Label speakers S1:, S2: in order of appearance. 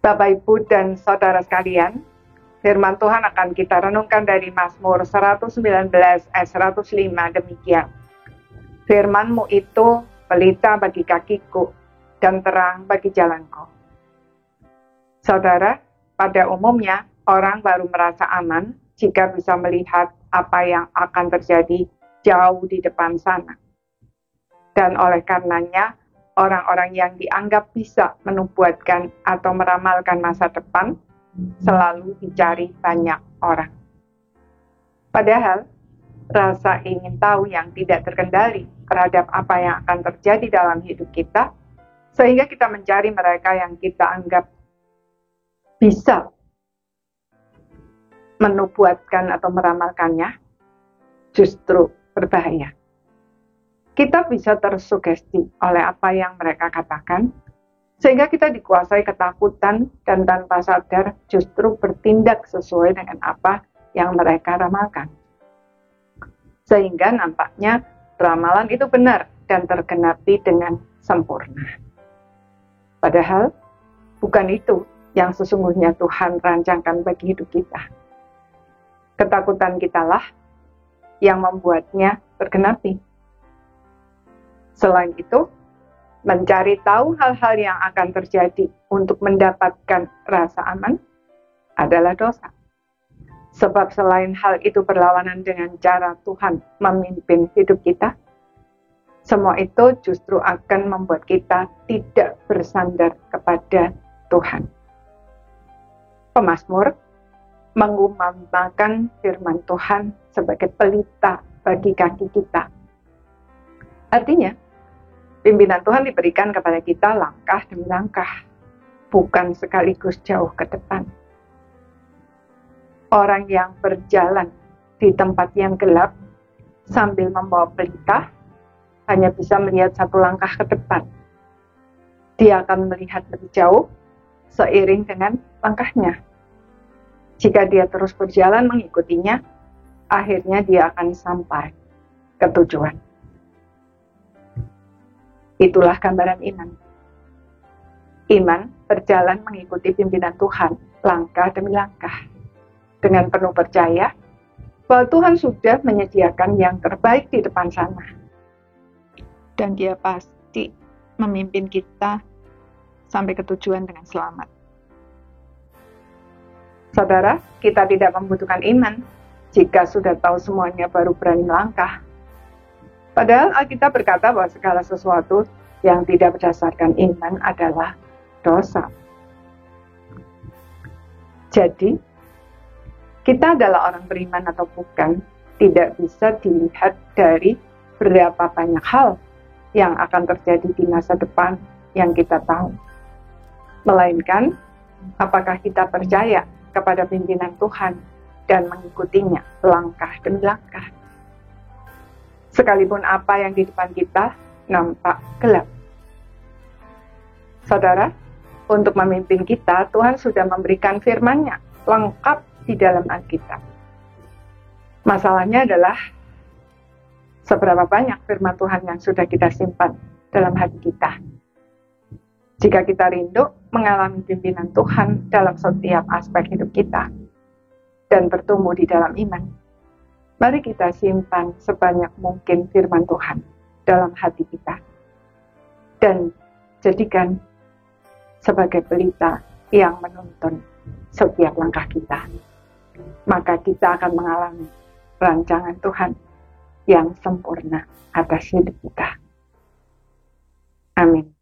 S1: Bapak, Ibu, dan Saudara sekalian, firman Tuhan akan kita renungkan dari Mazmur 119 ayat 105 demikian. Firman-Mu itu pelita bagi kakiku dan terang bagi jalanku. Saudara, pada umumnya orang baru merasa aman jika bisa melihat apa yang akan terjadi jauh di depan sana. Dan oleh karenanya, orang-orang yang dianggap bisa menubuatkan atau meramalkan masa depan selalu dicari banyak orang. Padahal, rasa ingin tahu yang tidak terkendali terhadap apa yang akan terjadi dalam hidup kita, sehingga kita mencari mereka yang kita anggap bisa menubuatkan atau meramalkannya, justru berbahaya. Kita bisa tersugesti oleh apa yang mereka katakan, sehingga kita dikuasai ketakutan dan tanpa sadar justru bertindak sesuai dengan apa yang mereka ramalkan. Sehingga nampaknya ramalan itu benar dan tergenapi dengan sempurna. Padahal bukan itu yang sesungguhnya Tuhan rancangkan bagi hidup kita. Ketakutan kitalah yang membuatnya tergenapi. Selain itu, mencari tahu hal-hal yang akan terjadi untuk mendapatkan rasa aman adalah dosa. Sebab selain hal itu berlawanan dengan cara Tuhan memimpin hidup kita, semua itu justru akan membuat kita tidak bersandar kepada Tuhan. Pemazmur mengumandangkan firman Tuhan sebagai pelita bagi kaki kita. Artinya, pimpinan Tuhan diberikan kepada kita langkah demi langkah, bukan sekaligus jauh ke depan. Orang yang berjalan di tempat yang gelap sambil membawa pelita hanya bisa melihat satu langkah ke depan. Dia akan melihat lebih jauh seiring dengan langkahnya. Jika dia terus berjalan mengikutinya, akhirnya dia akan sampai ke tujuan. Itulah gambaran iman. Iman berjalan mengikuti pimpinan Tuhan, langkah demi langkah, dengan penuh percaya bahwa Tuhan sudah menyediakan yang terbaik di depan sana. Dan Dia pasti memimpin kita sampai ke tujuan dengan selamat. Saudara, kita tidak membutuhkan iman jika sudah tahu semuanya baru berani melangkah. Padahal Alkitab berkata bahwa segala sesuatu yang tidak berdasarkan iman adalah dosa. Jadi, kita adalah orang beriman atau bukan, tidak bisa dilihat dari berapa banyak hal yang akan terjadi di masa depan yang kita tahu. Melainkan, apakah kita percaya kepada pimpinan Tuhan dan mengikutinya langkah demi langkah. Sekalipun apa yang di depan kita nampak gelap. Saudara, untuk memimpin kita, Tuhan sudah memberikan firman-Nya lengkap di dalam Alkitab. Masalahnya adalah seberapa banyak firman Tuhan yang sudah kita simpan dalam hati kita. Jika kita rindu mengalami pimpinan Tuhan dalam setiap aspek hidup kita dan bertumbuh di dalam iman, mari kita simpan sebanyak mungkin firman Tuhan dalam hati kita dan jadikan sebagai pelita yang menuntun setiap langkah kita. Maka kita akan mengalami rancangan Tuhan yang sempurna atas hidup kita. Amin.